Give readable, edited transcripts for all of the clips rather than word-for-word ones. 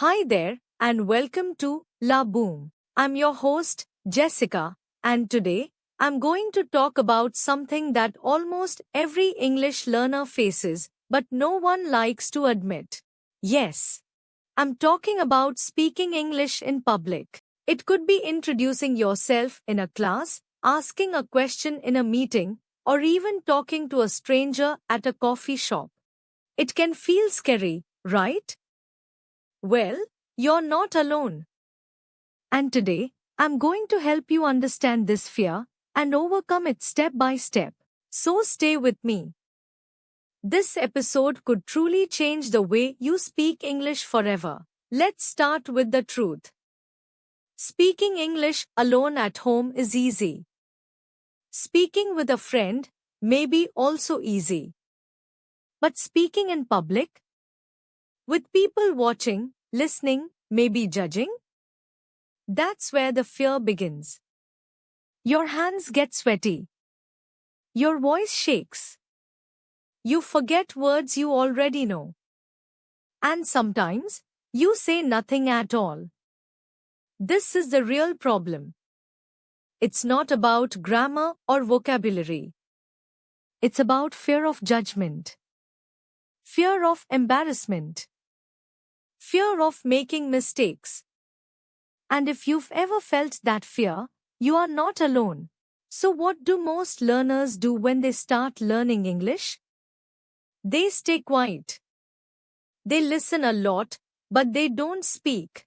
Hi there, and welcome to La Boom. I'm your host, Jessica, and today I'm going to talk about something that almost every English learner faces, but no one likes to admit. Yes, I'm talking about speaking English in public. It could be introducing yourself in a class, asking a question in a meeting, or even talking to a stranger at a coffee shop. It can feel scary, right? Well, you're not alone. And today, I'm going to help you understand this fear and overcome it step by step. So stay with me. This episode could truly change the way you speak English forever. Let's start with the truth. Speaking English alone at home is easy. Speaking with a friend may be also easy. But speaking in public, with people watching, listening, maybe judging, that's where the fear begins. Your hands get sweaty. Your voice shakes. You forget words you already know. And sometimes, you say nothing at all. This is the real problem. It's not about grammar or vocabulary. It's about fear of judgment. Fear of embarrassment. Fear of making mistakes. And if you've ever felt that fear, you are not alone. So what do most learners do when they start learning English? They stay quiet. They listen a lot, but they don't speak.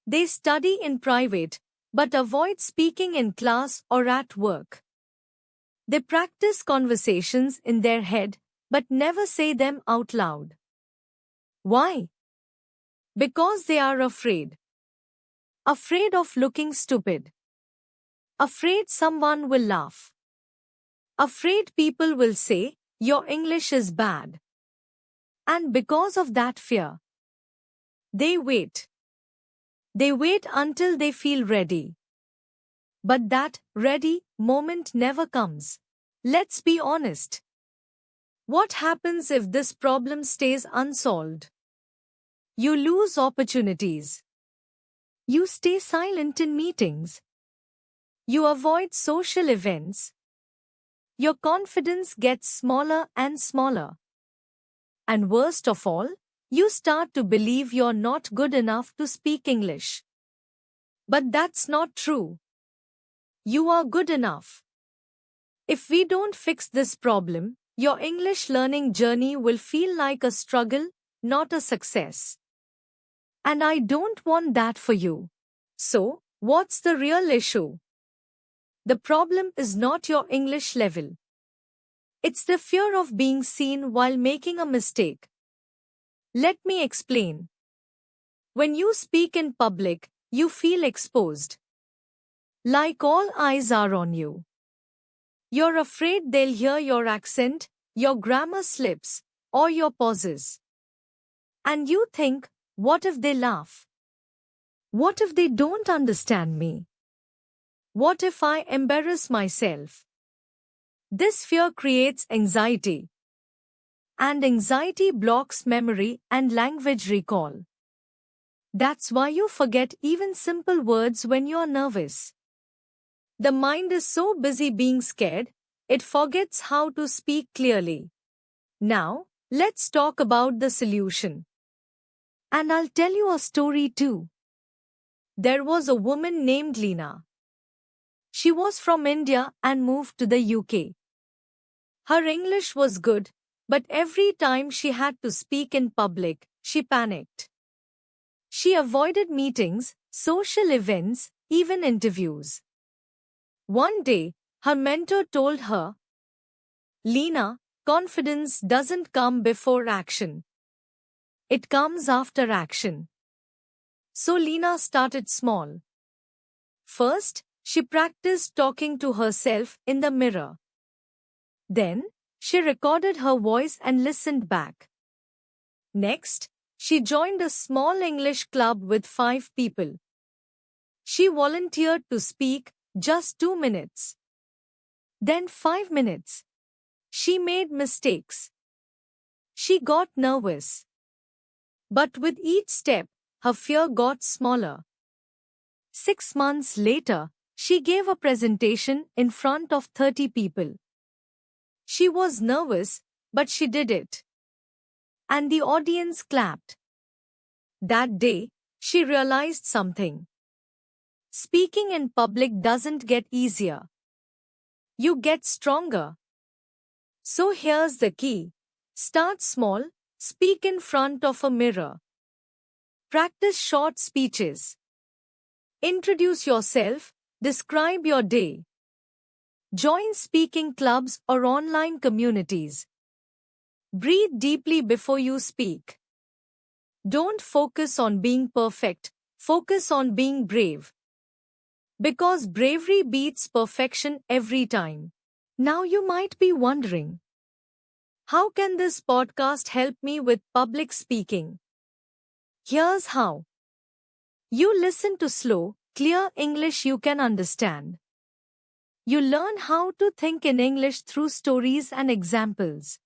They study in private, but avoid speaking in class or at work. They practice conversations in their head, but never say them out loud. Why? Because they are afraid. Afraid of looking stupid. Afraid someone will laugh. Afraid people will say, your English is bad. And because of that fear, they wait. They wait until they feel ready. But that ready moment never comes. Let's be honest. What happens if this problem stays unsolved? You lose opportunities. You stay silent in meetings. You avoid social events. Your confidence gets smaller and smaller. And worst of all, you start to believe you're not good enough to speak English. But that's not true. You are good enough. If we don't fix this problem, your English learning journey will feel like a struggle, not a success. And I don't want that for you. So, what's the real issue? The problem is not your English level. It's the fear of being seen while making a mistake. Let me explain. When you speak in public, you feel exposed. Like all eyes are on you. You're afraid they'll hear your accent, your grammar slips, or your pauses. And you think, what if they laugh? What if they don't understand me? What if I embarrass myself? This fear creates anxiety. And anxiety blocks memory and language recall. That's why you forget even simple words when you're nervous. The mind is so busy being scared, it forgets how to speak clearly. Now, let's talk about the solution. And I'll tell you a story too. There was a woman named Lena. She was from India and moved to the UK. Her English was good, but every time she had to speak in public, she panicked. She avoided meetings, social events, even interviews. One day, her mentor told her, Lena, confidence doesn't come before action. It comes after action. So Lena started small. First, she practiced talking to herself in the mirror. Then, she recorded her voice and listened back. Next, she joined a small English club with 5 people. She volunteered to speak just 2 minutes. Then 5 minutes. She made mistakes. She got nervous. But with each step, her fear got smaller. 6 months later, she gave a presentation in front of 30 people. She was nervous, but she did it. And the audience clapped. That day, she realized something. Speaking in public doesn't get easier. You get stronger. So here's the key. Start small, speak in front of a mirror. Practice short speeches. Introduce yourself, describe your day. Join speaking clubs or online communities. Breathe deeply before you speak. Don't focus on being perfect, focus on being brave. Because bravery beats perfection every time. Now you might be wondering, how can this podcast help me with public speaking? Here's how. You listen to slow, clear English you can understand. You learn how to think in English through stories and examples.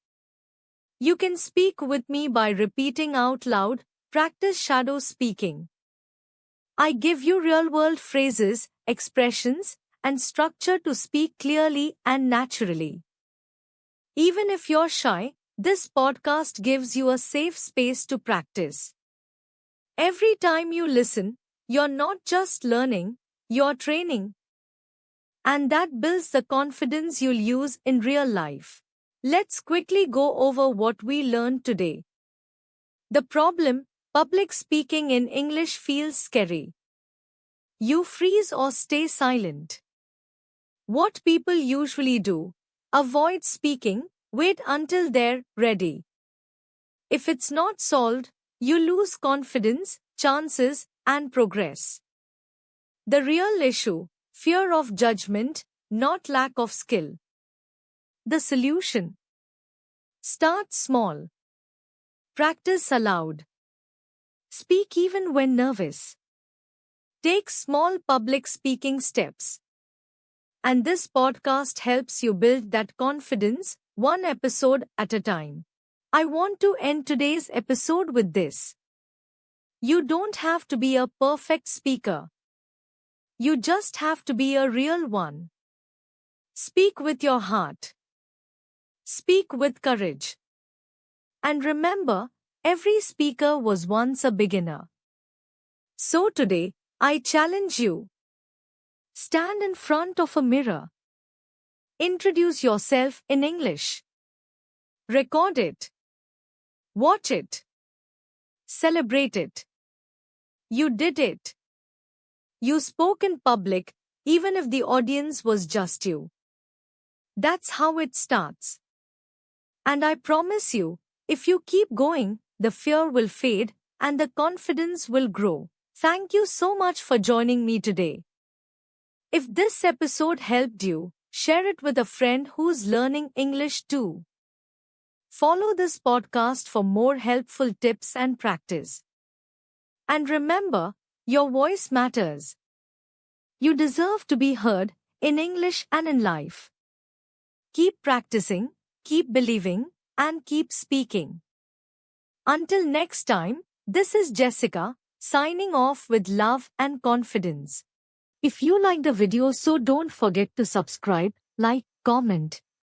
You can speak with me by repeating out loud, practice shadow speaking. I give you real-world phrases, expressions, and structure to speak clearly and naturally. Even if you're shy, this podcast gives you a safe space to practice. Every time you listen, you're not just learning, you're training. And that builds the confidence you'll use in real life. Let's quickly go over what we learned today. The problem: public speaking in English feels scary. You freeze or stay silent. What people usually do: avoid speaking, wait until they're ready. If it's not solved, you lose confidence, chances, and progress. The real issue: fear of judgment, not lack of skill. The solution: start small. Practice aloud. Speak even when nervous. Take small public speaking steps. And this podcast helps you build that confidence, one episode at a time. I want to end today's episode with this. You don't have to be a perfect speaker. You just have to be a real one. Speak with your heart. Speak with courage. And remember, every speaker was once a beginner. So today, I challenge you. Stand in front of a mirror. Introduce yourself in English. Record it. Watch it. Celebrate it. You did it. You spoke in public, even if the audience was just you. That's how it starts. And I promise you, if you keep going, the fear will fade and the confidence will grow. Thank you so much for joining me today. If this episode helped you, share it with a friend who's learning English too. Follow this podcast for more helpful tips and practice. And remember, your voice matters. You deserve to be heard in English and in life. Keep practicing, keep believing, and keep speaking. Until next time, this is Jessica, signing off with love and confidence. If you liked the video, so don't forget to subscribe, like, comment,